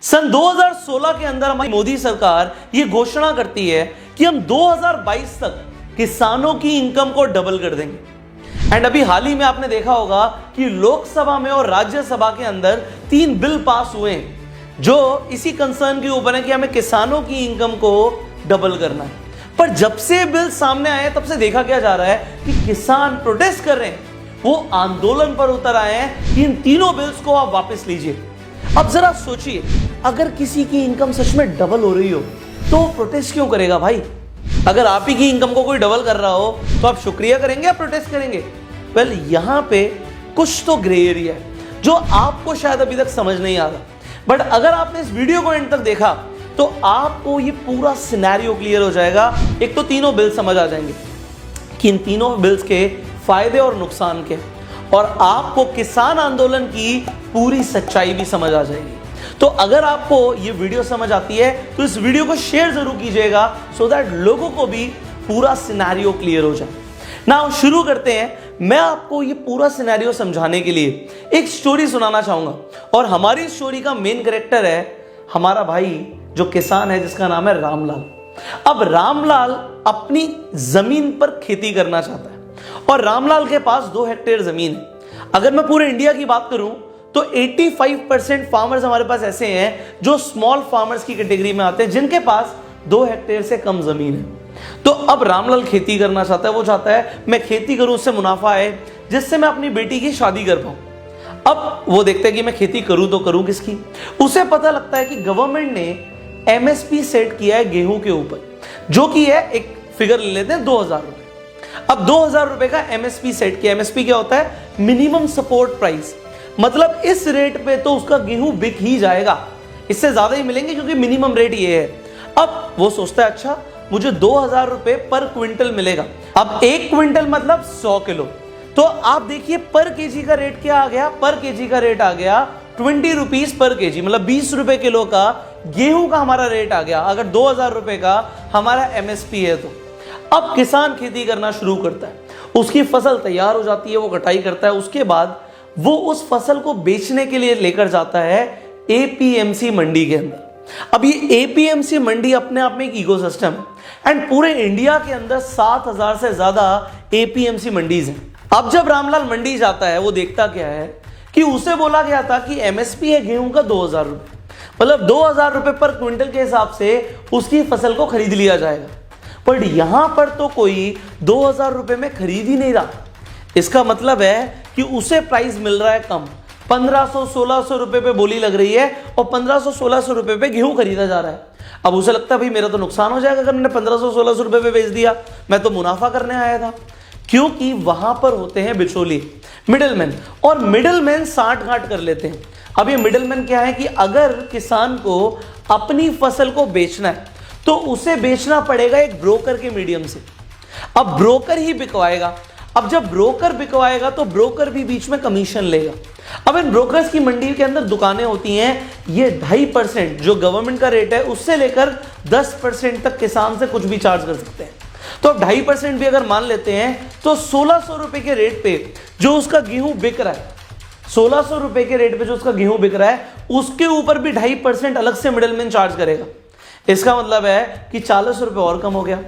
सन 2016 के अंदर हमारी मोदी सरकार ये घोषणा करती है कि हम 2022 तक किसानों की इनकम को डबल कर देंगे। एंड अभी हाल ही में आपने देखा होगा कि लोकसभा में और राज्यसभा के अंदर 3 बिल पास हुए हैं जो इसी कंसर्न के ऊपर है कि हमें किसानों की इनकम को डबल करना है। पर जब से बिल सामने आए तब से देखा क्या जा रहा है कि किसान प्रोटेस्ट कर रहे हैं, वो आंदोलन पर उतर आए हैं कि इन तीनों बिल्स को आप वापस लीजिए। अब जरा सोचिए, अगर किसी की इनकम सच में डबल हो रही हो तो वो प्रोटेस्ट क्यों करेगा भाई? अगर आप ही की इनकम को कोई डबल कर रहा हो तो आप शुक्रिया करेंगे या प्रोटेस्ट करेंगे? वेल, यहां पे कुछ तो ग्रे एरिया है जो आपको शायद अभी तक समझ नहीं आ रहा। बट अगर आपने इस वीडियो को एंड तक देखा तो आपको ये पूरा सिनेरियो क्लियर हो जाएगा। एक तो तीनों बिल समझ आ जाएंगे कि इन तीनों बिल्स के फायदे और नुकसान के, और आपको किसान आंदोलन की पूरी सच्चाई भी समझ आ जाएगी। तो अगर आपको ये वीडियो समझ आती है तो इस वीडियो को शेयर जरूर कीजिएगा सो दैट लोगों को भी पूरा सिनेरियो क्लियर हो जाए। नाउ शुरू करते हैं। मैं आपको ये पूरा सिनेरियो समझाने के लिए एक स्टोरी सुनाना चाहूंगा, और हमारी स्टोरी का मेन कैरेक्टर है हमारा भाई जो किसान है जिसका नाम है रामलाल। अब रामलाल अपनी जमीन पर खेती करना चाहता है और रामलाल के पास 2 हेक्टेयर जमीन है। अगर मैं पूरे इंडिया की बात करूं तो 85% फार्मर्स हमारे पास ऐसे हैं जो स्मॉल फार्मर्स की कैटेगरी में आते हैं, जिनके पास 2 हेक्टेयर से कम जमीन है। तो अब रामलाल खेती करना चाहता है। वो चाहता है मैं खेती करूं, उससे मुनाफा आए, जिससे मैं अपनी बेटी की शादी कर पाऊं। अब वो देखता है कि मैं खेती करूं तो करूं किसकी। उसे पता लगता है कि गवर्नमेंट ने एमएसपी सेट किया है गेहूं के ऊपर, जो कि है, एक फिगर ले लेते हैं, 2000 रुपए। अब 2000 रुपए का एमएसपी सेट किया। एमएसपी क्या होता है? Minimum support price. मतलब इस रेट पे तो उसका गेहूं बिक ही जाएगा, इससे ज्यादा ही मिलेंगे क्योंकि मिनिमम रेट ये है। अब वो सोचता है अच्छा मुझे 2000 रुपए पर क्विंटल मिलेगा। अब 1 क्विंटल मतलब 100 किलो। तो आप देखिए पर केजी का रेट क्या आ गया? पर केजी का रेट आ गया 20 रुपीज पर केजी, मतलब 20 रुपए किलो का गेहूं का हमारा रेट आ गया, अगर 2000 रुपए का हमारा एमएसपी है तो। अब किसान खेती करना शुरू करता है, उसकी फसल तैयार हो जाती है, वो कटाई करता है। उसके बाद वो उस फसल को बेचने के लिए लेकर जाता है एपीएमसी मंडी के अंदर। अब ये एपीएमसी मंडी अपने आप में एक इकोसिस्टम है एंड पूरे इंडिया के अंदर 7000 से ज्यादा एपीएमसी मंडीज हैं। अब जब रामलाल मंडी जाता है वो देखता क्या है कि उसे बोला गया था कि एमएसपी है गेहूं का 2000 रुपए, मतलब 2000 रुपए पर क्विंटल के हिसाब से उसकी फसल को खरीद लिया जाएगा। पर यहां पर तो कोई 2000 रुपए में खरीद ही नहीं रहा। इसका मतलब है कि उसे प्राइस मिल रहा है कम, 1500-1600 रुपए पे बोली लग रही है और 1500-1600 रुपए पे गेहूं खरीदा जा रहा है। अब उसे लगता है भाई मेरा तो नुकसान हो जाएगा अगर मैंने 1500-1600 रुपए पे बेच दिया, मैं तो मुनाफा करने आया था। क्योंकि वहां पर होते हैं बिचौली, मिडिलमैन, और मिडिलमैन साठ गांठ कर लेते हैं। अब ये मिडिलमैन क्या है कि अगर किसान को अपनी फसल को बेचना है तो उसे बेचना पड़ेगा एक ब्रोकर के मीडियम से। अब ब्रोकर ही बिकवाएगा। अब जब ब्रोकर बिकवाएगा तो ब्रोकर भी बीच में कमीशन लेगा। अब इन ब्रोकर्स की मंडी के अंदर दुकानें होती हैं, ये 2.5% जो गवर्नमेंट का रेट है उससे लेकर 10% तक किसान से कुछ भी चार्ज कर सकते हैं। तो अब 2.5% भी अगर मान लेते हैं तो 1600 रुपए के रेट पे जो उसका गेहूं बिक रहा है, 1600 रुपए के रेट पे जो उसका गेहूं बिक रहा है, उसके ऊपर भी 2.5% अलग से मिडिलमैन चार्ज करेगा। इसका मतलब है कि 40 रुपए और कम हो गया।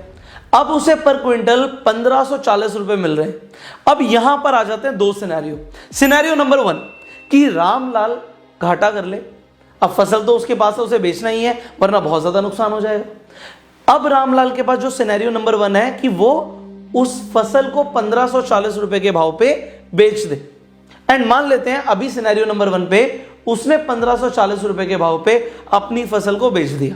अब उसे पर क्विंटल 1540 रुपए मिल रहे हैं। अब यहां पर आ जाते हैं 2 सिनेरियो। सिनेरियो नंबर 1 कि रामलाल घाटा कर ले। अब फसल तो उसके पास है, उसे बेचना ही है वरना बहुत ज्यादा नुकसान हो जाएगा। अब रामलाल के पास जो सिनेरियो नंबर 1 है कि वो उस फसल को 1540 रुपए के भाव पे बेच दे। एंड मान लेते हैं अभी सिनेरियो नंबर 1 पे उसने 1540 रुपए के भाव पे अपनी फसल को बेच दिया।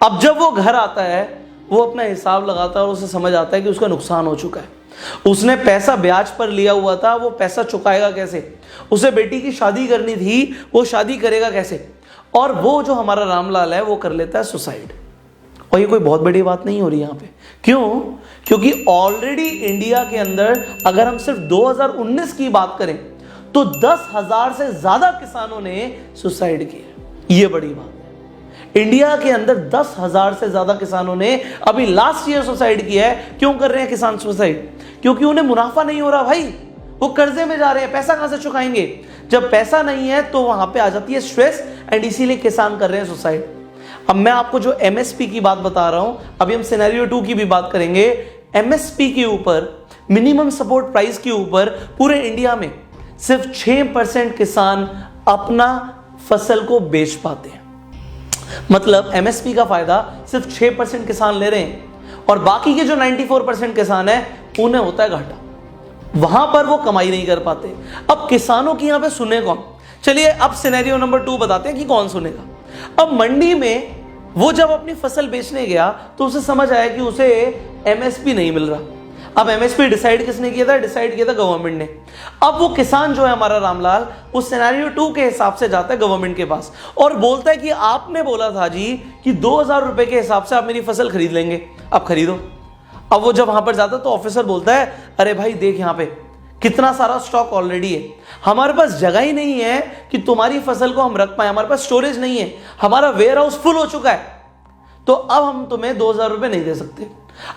अब जब वो घर आता है वो अपना हिसाब लगाता है और उसे समझ आता है कि उसका नुकसान हो चुका है। उसने पैसा ब्याज पर लिया हुआ था, वो पैसा चुकाएगा कैसे? उसे बेटी की शादी करनी थी, वो शादी करेगा कैसे? और वो जो हमारा रामलाल है वो कर लेता है सुसाइड। और ये कोई बहुत बड़ी बात नहीं हो रही यहाँ पे। क्यों? क्योंकि ऑलरेडी इंडिया के अंदर अगर हम सिर्फ 2019 की बात करें तो 10,000 से ज्यादा किसानों ने सुसाइड किया। ये बड़ी बात है। इंडिया के अंदर 10,000 से ज्यादा किसानों ने अभी लास्ट ईयर सुसाइड किया है। क्यों कर रहे हैं किसान सुसाइड? क्योंकि उन्हें मुनाफा नहीं हो रहा भाई, वो कर्जे में जा रहे हैं, पैसा कहां से चुकाएंगे? जब पैसा नहीं है तो वहां पे आ जाती है स्ट्रेस एंड इसीलिए किसान कर रहे हैं सुसाइड। अब मैं आपको जो एमएसपी की बात बता रहा हूं, अभी हम सिनेरियो 2 की भी बात करेंगे। एमएसपी के ऊपर, मिनिमम सपोर्ट प्राइस के ऊपर पूरे इंडिया में सिर्फ 6% किसान अपना फसल को बेच पाते हैं। मतलब एमएसपी का फायदा सिर्फ 6% किसान ले रहे हैं और बाकी के जो 94% किसान है उन्हें होता है घाटा, वहां पर वो कमाई नहीं कर पाते। अब किसानों की यहां पे सुने कौन? चलिए अब सिनेरियो नंबर 2 बताते हैं कि कौन सुनेगा। अब मंडी में वो जब अपनी फसल बेचने गया तो उसे समझ आया कि उसे एमएसपी नहीं मिल रहा। अब एमएसपी डिसाइड किसने किया था? डिसाइड किया था गवर्नमेंट ने। अब वो किसान जो है हमारा रामलाल, उस सिनेरियो 2 के हिसाब से जाता है गवर्नमेंट के पास और बोलता है कि आपने बोला था जी कि 2000 रुपए के हिसाब से आप मेरी फसल खरीद लेंगे, अब खरीदो। अब वो जब वहां पर जाता है तो ऑफिसर बोलता है, अरे भाई देख यहां पे कितना सारा स्टॉक ऑलरेडी है, हमारे पास जगह ही नहीं है कि तुम्हारी फसल को हम रख पाए, हमारे पास स्टोरेज नहीं है, हमारा वेयर हाउस फुल हो चुका है, तो अब हम तुम्हें 2000 रुपए नहीं दे सकते।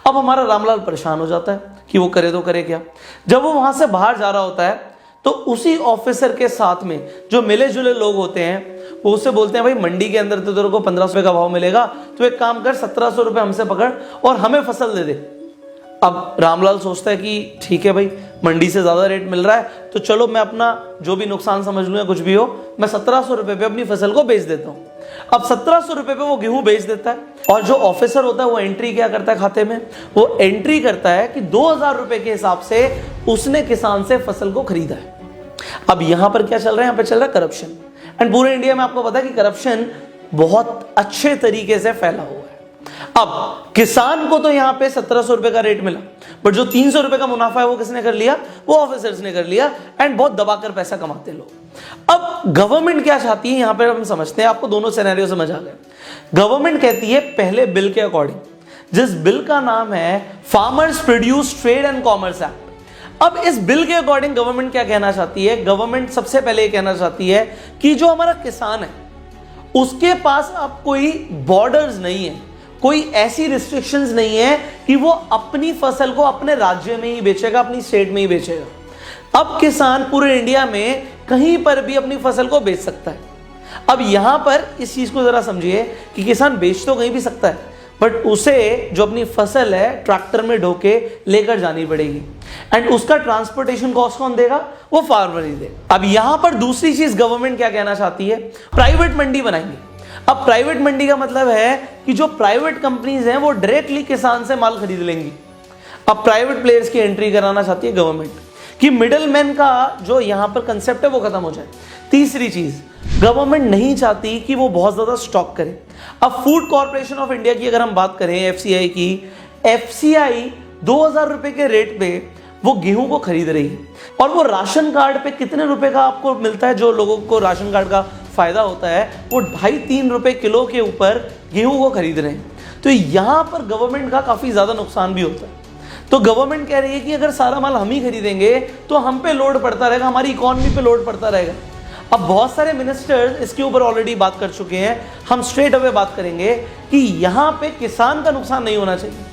अब हमारा रामलाल परेशान हो जाता है कि वो करे तो करे क्या। जब वो वहां से बाहर जा रहा होता है तो उसी ऑफिसर के साथ में जो मिले जुले लोग होते हैं वो उससे बोलते हैं, भाई मंडी के अंदर तो तेरे को 1500 रुपए का भाव मिलेगा, तो एक काम कर 1700 रुपए हमसे पकड़ और हमें फसल दे दे। अब रामलाल सोचता है कि ठीक है भाई, मंडी से ज्यादा रेट मिल रहा है तो चलो मैं अपना जो भी नुकसान समझ लूँ या कुछ भी हो, मैं 1700 रुपए पे अपनी फसल को बेच देता हूँ। अब 1700 रुपए पे वो गेहूं बेच देता है और जो ऑफिसर होता है वो एंट्री क्या करता है खाते में? वो एंट्री करता है कि 2000 रुपए के हिसाब से उसने किसान से फसल को खरीदा है। अब यहां पर क्या चल रहा है? यहां पर चल रहा है करप्शन। एंड पूरे इंडिया में आपको पता है कि करप्शन बहुत अच्छे तरीके से फैला हुआ है। अब किसान को तो यहां पे 1700 रुपए का रेट मिला, बट जो 300 रुपए का मुनाफा है वो किसने कर लिया? वो ऑफिसर्स ने कर लिया एंड बहुत दबाकर पैसा कमाते लोग। अब गवर्नमेंट क्या चाहती है यहां पर हम समझते हैं, आपको दोनों सिनेरियो समझ आ गए। गवर्नमेंट कहती है पहले बिल के अकॉर्डिंग, जिस बिल का नाम है farmers produce trade and commerce act. अब इस बिल के अकॉर्डिंग गवर्नमेंट क्या कहना चाहती है? गवर्नमेंट सबसे पहले ये कहना चाहती है कि जो हमारा किसान है उसके पास अब कोई बॉर्डर्स नहीं है, कोई ऐसी रिस्ट्रिक्शंस नहीं है कि वो अपनी फसल को अपने राज्य में ही बेचेगा, अपनी स्टेट में ही बेचेगा। अब किसान पूरे इंडिया में कहीं पर भी अपनी फसल को बेच सकता है। अब यहां पर इस चीज को जरा समझिए कि किसान बेच तो कहीं भी सकता है, बट उसे जो अपनी फसल है ट्रैक्टर में ढोके लेकर जानी पड़ेगी एंड उसका ट्रांसपोर्टेशन कॉस्ट कौन देगा? वो फार्मर ही देगा। अब यहां पर दूसरी चीज गवर्नमेंट क्या कहना चाहती है? प्राइवेट मंडी बनाएंगे। अब प्राइवेट मंडी का मतलब है कि जो प्राइवेट कंपनीज हैं वो डायरेक्टली किसान से माल खरीद लेंगी। अब प्राइवेट प्लेयर्स की एंट्री कराना चाहती है गवर्नमेंट कि मिडलमैन का जो यहां पर कंसेप्ट है वो खत्म हो जाए। तीसरी चीज, गवर्नमेंट नहीं चाहती कि वो बहुत ज्यादा स्टॉक करे। अब फूड कॉर्पोरेशन ऑफ इंडिया की अगर हम बात करें, एफसीआई की, एफसीआई 2000 रुपए के रेट पे वो गेहूं को खरीद रही है और वो राशन कार्ड पे कितने रुपए का आपको मिलता है? जो लोगों को राशन कार्ड का फायदा होता है वो 2.5-3 रुपए किलो के ऊपर गेहूं को खरीद रहे हैं। तो यहां पर गवर्नमेंट का काफी ज्यादा नुकसान भी होता है। तो गवर्नमेंट कह रही है कि अगर सारा माल हम ही खरीदेंगे तो हम पे लोड पड़ता रहेगा, हमारी इकोनॉमी पे लोड पड़ता रहेगा। अब बहुत सारे मिनिस्टर्स इसके ऊपर ऑलरेडी बात कर चुके हैं, हम स्ट्रेट अवे बात करेंगे कि यहां पे किसान का नुकसान नहीं होना चाहिए।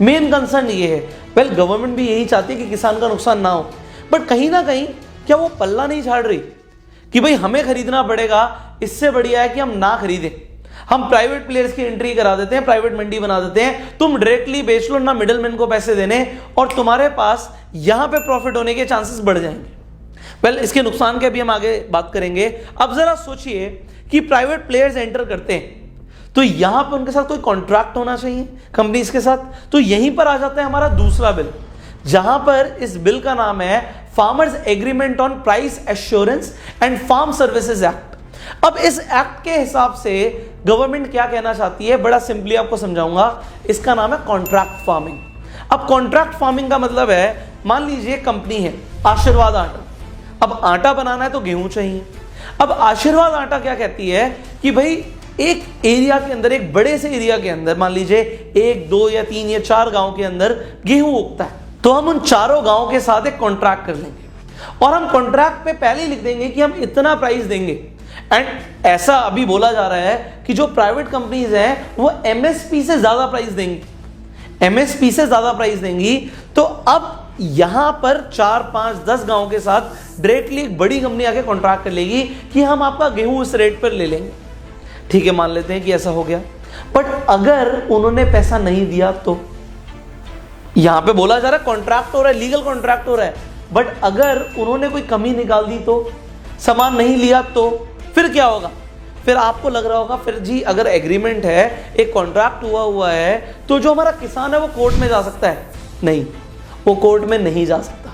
मेन कंसर्न ये है, वेल गवर्नमेंट भी यही चाहती है कि किसान का नुकसान ना हो, बट कहीं ना कहीं क्या वो पल्ला नहीं झाड़ रही कि भाई हमें खरीदना पड़ेगा, इससे बढ़िया है कि हम ना खरीदें, हम प्राइवेट प्लेयर्स की एंट्री करा देते हैं, प्राइवेट मंडी बना देते हैं, तुम डायरेक्टली बेच लो, ना मिडलमैन को पैसे देने, और तुम्हारे पास यहां पे प्रॉफिट होने के चांसेस बढ़ जाएंगे। वेल इसके नुकसान के भी हम आगे बात करेंगे। अब जरा सोचिए कि प्राइवेट प्लेयर्स एंटर करते हैं तो यहां पर उनके साथ कोई कॉन्ट्रैक्ट होना चाहिए कंपनीज के साथ। तो यहीं पर आ जाता है हमारा दूसरा बिल, जहां पर इस बिल का नाम है farmers agreement on price assurance and farm services act. अब इस एक्ट के हिसाब से गवर्नमेंट क्या कहना चाहती है, बड़ा सिंपली आपको समझाऊंगा, इसका नाम है कॉन्ट्रैक्ट फार्मिंग। अब कॉन्ट्रैक्ट फार्मिंग का मतलब है, मान लीजिए कंपनी है आशीर्वाद आटा, अब आटा बनाना है तो गेहूं चाहिए। अब आशीर्वाद आटा क्या कहती है कि भाई एक एरिया के अंदर, एक बड़े से एरिया के अंदर, मान लीजिए 1, 2 या 3 या 4 गांव के अंदर गेहूं उगता है, तो हम उन चारों गांव के साथ एक कॉन्ट्रैक्ट कर लेंगे और हम कॉन्ट्रैक्ट पे पहले ही लिख देंगे कि हम इतना प्राइस देंगे। एंड ऐसा अभी बोला जा रहा है कि जो प्राइवेट कंपनीज हैं वो एमएसपी से ज्यादा प्राइस देंगी, एमएसपी से ज्यादा प्राइस देंगी। तो अब यहां पर 4, 5, 10 गांव के साथ डायरेक्टली एक बड़ी कंपनी आके कॉन्ट्रैक्ट कर लेगी कि हम आपका गेहूं इस रेट पर ले लेंगे। ठीक है, मान लेते हैं कि ऐसा हो गया, बट अगर उन्होंने पैसा नहीं दिया तो यहां पे बोला जा रहा है कॉन्ट्रैक्ट हो रहा है, लीगल कॉन्ट्रैक्ट हो रहा है, बट अगर उन्होंने कोई कमी निकाल दी तो, सामान नहीं लिया तो फिर क्या होगा? फिर आपको लग रहा होगा फिर जी अगर एग्रीमेंट है, एक कॉन्ट्रैक्ट हुआ है, तो जो हमारा किसान है वो कोर्ट में जा सकता है? नहीं, वो कोर्ट में नहीं जा सकता।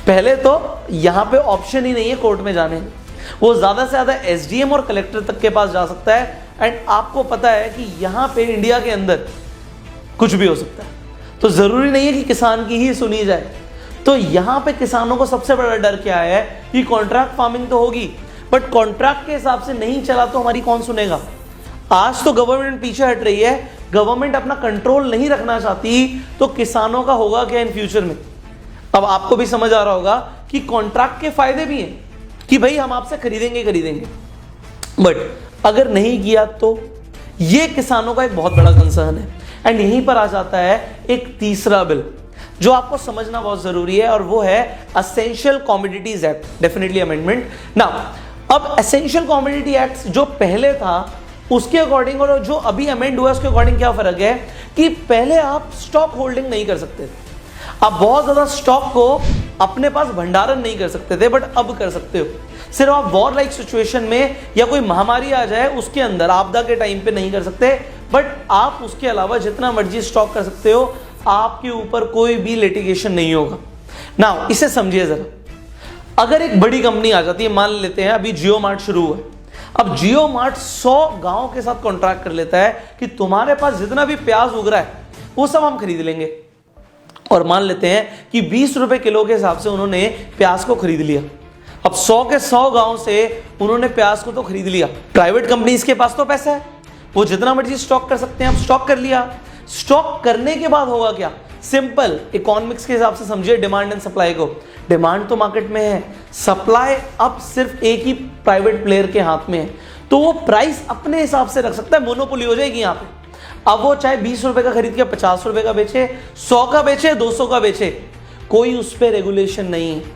पहले तो यहां पे ऑप्शन ही नहीं है कोर्ट में जाने, वो ज्यादा से ज्यादा एसडीएम और कलेक्टर तक के पास जा सकता है। एंड आपको पता है कि यहां पे इंडिया के अंदर कुछ भी हो सकता है, तो जरूरी नहीं है कि किसान की ही सुनी जाए। तो यहां पे किसानों को सबसे बड़ा डर क्या है कि कॉन्ट्रैक्ट फार्मिंग तो होगी, बट कॉन्ट्रैक्ट के हिसाब से नहीं चला तो हमारी कौन सुनेगा? आज तो गवर्नमेंट पीछे हट रही है, गवर्नमेंट अपना कंट्रोल नहीं रखना चाहती, तो किसानों का होगा क्या इन फ्यूचर में? अब आपको भी समझ आ रहा होगा कि कॉन्ट्रैक्ट के फायदे भी हैं कि भाई हम आपसे खरीदेंगे, बट अगर नहीं किया तो ये किसानों का एक बहुत बड़ा कंसर्न है। एंड यहीं पर आ जाता है एक तीसरा बिल जो आपको समझना बहुत जरूरी है, और वो है essential commodities act, definitely amendment ना। अब एसेंशियल कमोडिटी एक्ट जो पहले था उसके अकॉर्डिंग और जो अभी अमेंड हुआ है उसके अकॉर्डिंग क्या फर्क है कि पहले आप स्टॉक होल्डिंग नहीं कर सकते थे, आप बहुत ज्यादा स्टॉक को अपने पास भंडारण नहीं कर सकते थे, बट अब कर सकते हो। सिर्फ आप वॉर लाइक सिचुएशन में या कोई महामारी आ जाए उसके अंदर, आपदा के टाइम पे नहीं कर सकते, बट आप उसके अलावा जितना मर्जी स्टॉक कर सकते हो, आपके ऊपर कोई भी लिटिगेशन नहीं होगा ना। इसे समझिए जरा, अगर एक बड़ी कंपनी आ जाती है, मान लेते हैं अभी जियो मार्ट शुरू हुआ है, अब जियो मार्ट 100 गांव के साथ कॉन्ट्रैक्ट कर लेता है कि तुम्हारे पास जितना भी प्याज उग रहा है वो सब हम खरीद लेंगे, और मान लेते हैं कि 20 रुपए किलो के हिसाब से उन्होंने प्याज को खरीद लिया। अब 100 के 100 गांव से उन्होंने प्याज को तो खरीद लिया, प्राइवेट कंपनीज के पास तो पैसा है, वो जितना मर्जी स्टॉक कर सकते हैं, अब स्टॉक कर लिया। स्टॉक करने के बाद होगा क्या? सिंपल इकोनॉमिक्स के हिसाब से समझिए डिमांड एंड सप्लाई को। डिमांड तो मार्केट में है, सप्लाई अब सिर्फ एक ही प्राइवेट प्लेयर के हाथ में है, तो वो प्राइस अपने हिसाब से रख सकता है, मोनोपोली हो जाएगी यहां पे। अब वो चाहे 20 रुपए का खरीद के 50 रुपए का बेचे, 100 का बेचे, 200 का बेचे, कोई उस पर रेगुलेशन नहीं है।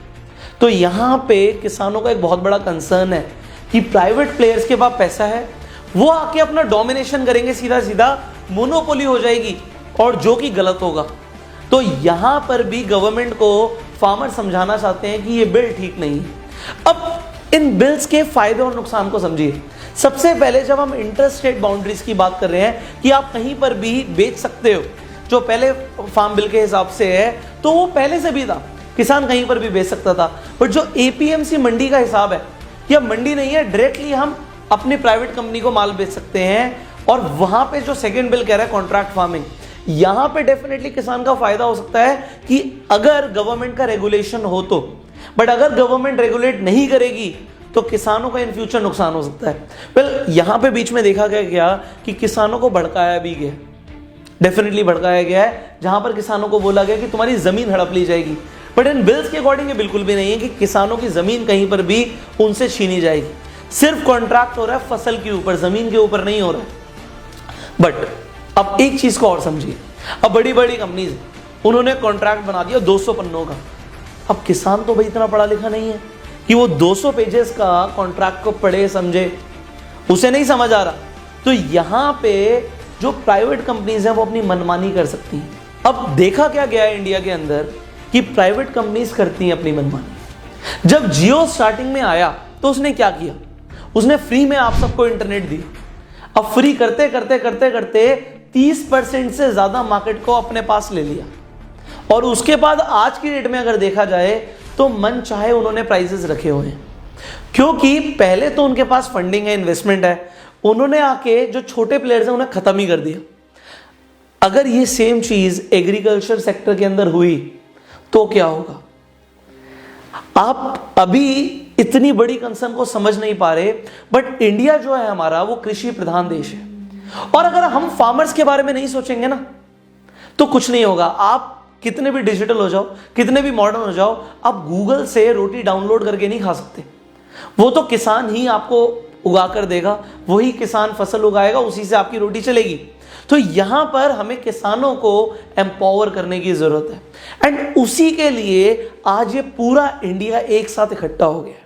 तो यहां पे किसानों का एक बहुत बड़ा कंसर्न है कि प्राइवेट प्लेयर्स के पास पैसा है, वो आके अपना डोमिनेशन करेंगे, सीधा सीधा मोनोपोली हो जाएगी, और जो कि गलत होगा। तो यहां पर भी गवर्नमेंट को फार्मर समझाना चाहते हैं कि ये बिल ठीक नहीं है। अब इन बिल्स के फायदे और नुकसान को समझिए। सबसे पहले जब हम इंटर स्टेट बाउंड्रीज की बात कर रहे हैं कि आप कहीं पर भी बेच सकते हो, जो पहले फार्म बिल के हिसाब से है तो वो पहले से भी था, किसान कहीं पर भी बेच सकता था। बट जो एपीएमसी मंडी का हिसाब है, यह मंडी नहीं है, डायरेक्टली हम अपनी प्राइवेट कंपनी को माल बेच सकते हैं। और वहां पे जो सेकंड बिल कह रहा है कॉन्ट्रैक्ट फार्मिंग, यहां पे डेफिनेटली किसान का फायदा हो सकता है कि अगर गवर्नमेंट का रेगुलेशन हो तो, बट अगर गवर्नमेंट रेगुलेट नहीं करेगी तो किसानों का इन फ्यूचर नुकसान हो सकता है। वेल यहां पे बीच में देखा गया क्या कि किसानों को भड़काया भी गया, डेफिनेटली भड़काया गया है, जहां पर किसानों को बोला गया कि तुम्हारी जमीन हड़प ली जाएगी। बट इन बिल्स के अकॉर्डिंग ये बिल्कुल भी नहीं है कि किसानों की जमीन कहीं पर भी उनसे छीनी जाएगी। सिर्फ कॉन्ट्रैक्ट हो रहा है फसल के ऊपर, जमीन के ऊपर नहीं हो रहा है। बट अब एक चीज को और समझिए, अब बड़ी बड़ी कंपनीज उन्होंने कॉन्ट्रैक्ट बना दिया 200 पन्नों का। अब किसान तो भाई इतना पढ़ा लिखा नहीं है कि वो 200 पेजेस का कॉन्ट्रैक्ट को पढ़े समझे, उसे नहीं समझ आ रहा। तो यहां पे जो प्राइवेट कंपनीज हैं वो अपनी मनमानी कर सकती हैं। अब देखा क्या गया है इंडिया के अंदर कि प्राइवेट कंपनीज करती हैं अपनी मनमानी। जब जियो स्टार्टिंग में आया तो उसने क्या किया, उसने फ्री में आप सबको इंटरनेट दिया। अब फ्री करते करते करते करते 30% से ज्यादा मार्केट को अपने पास ले लिया, और उसके बाद आज की डेट में अगर देखा जाए तो मन चाहे उन्होंने प्राइसेस रखे हुए हैं, क्योंकि पहले तो उनके पास फंडिंग है, इन्वेस्टमेंट है, उन्होंने आके जो छोटे प्लेयर्स हैं उन्हें खत्म ही कर दिया। अगर ये सेम चीज एग्रीकल्चर सेक्टर के अंदर हुई तो क्या होगा? आप अभी इतनी बड़ी कंसर्न को समझ नहीं पा रहे, बट इंडिया जो है हमारा वो कृषि प्रधान देश है, और अगर हम फार्मर्स के बारे में नहीं सोचेंगे ना तो कुछ नहीं होगा। आप कितने भी डिजिटल हो जाओ, कितने भी मॉडर्न हो जाओ, आप गूगल से रोटी डाउनलोड करके नहीं खा सकते। वो तो किसान ही आपको उगा कर देगा, वही किसान फसल उगाएगा, उसी से आपकी रोटी चलेगी। तो यहां पर हमें किसानों को एम्पावर करने की जरूरत है, एंड उसी के लिए आज ये पूरा इंडिया एक साथ इकट्ठा हो गया है।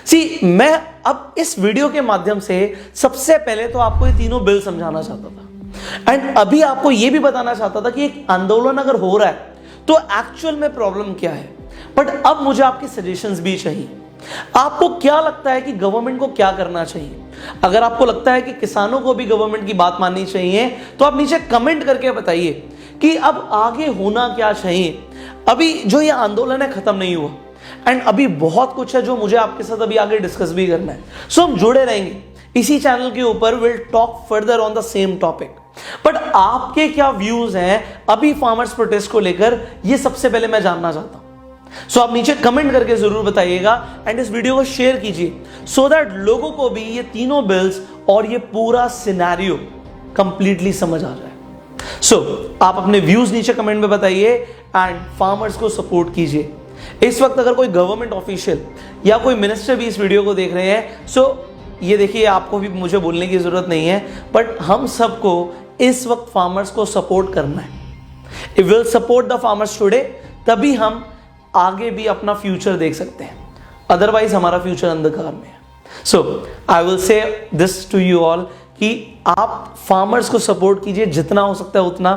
सी मैं अब इस वीडियो के माध्यम से सबसे पहले तो आपको ये तीनों बिल समझाना चाहता था, एंड अभी आपको ये भी बताना चाहता था कि एक आंदोलन अगर हो रहा है तो एक्चुअल में प्रॉब्लम क्या है। बट अब मुझे आपके सजेशंस भी चाहिए। आपको क्या लगता है कि गवर्नमेंट को क्या करना चाहिए? अगर आपको लगता है कि किसानों को भी गवर्नमेंट की बात माननी चाहिए तो आप नीचे कमेंट करके बताइए कि अब आगे होना क्या चाहिए। अभी जो ये आंदोलन है खत्म नहीं हुआ, एंड अभी बहुत कुछ है जो मुझे आपके साथ अभी आगे डिस्कस भी करना है। सो हम जुड़े रहेंगे इसी चैनल के ऊपर, will talk further on the same topic. But आपके क्या व्यूज हैं अभी फार्मर्स प्रोटेस्ट को लेकर, ये सबसे पहले मैं जानना चाहता हूं। सो आप नीचे कमेंट करके जरूर बताइएगा एंड इस वीडियो को शेयर कीजिए सो दैट लोगों को भी ये तीनों बिल्स और ये पूरा सिनेरियो कंप्लीटली समझ आ जाए। सो आप अपने व्यूज नीचे कमेंट में बताइए एंड फार्मर्स को सपोर्ट कीजिए। इस वक्त अगर कोई गवर्नमेंट ऑफिशियल या कोई मिनिस्टर भी इस वीडियो को देख रहे हैं, सो ये देखिए, आपको भी मुझे बोलने की जरूरत नहीं है, बट हम सबको इस वक्त फार्मर्स को सपोर्ट करना है। If will support the farmers today, तभी हम आगे भी अपना फ्यूचर देख सकते हैं, अदरवाइज हमारा फ्यूचर अंधकार में है। So I will say this to you all कि आप फार्मर्स को सपोर्ट कीजिए जितना हो सकता है उतना,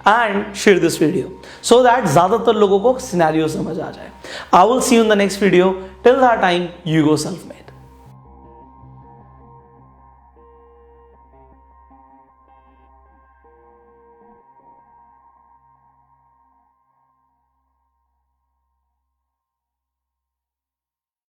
and share this video so that ज्यादातर लोगों को सिनेरियो समझ आ जाए। I will see you in the next video. Till that time, you go self made.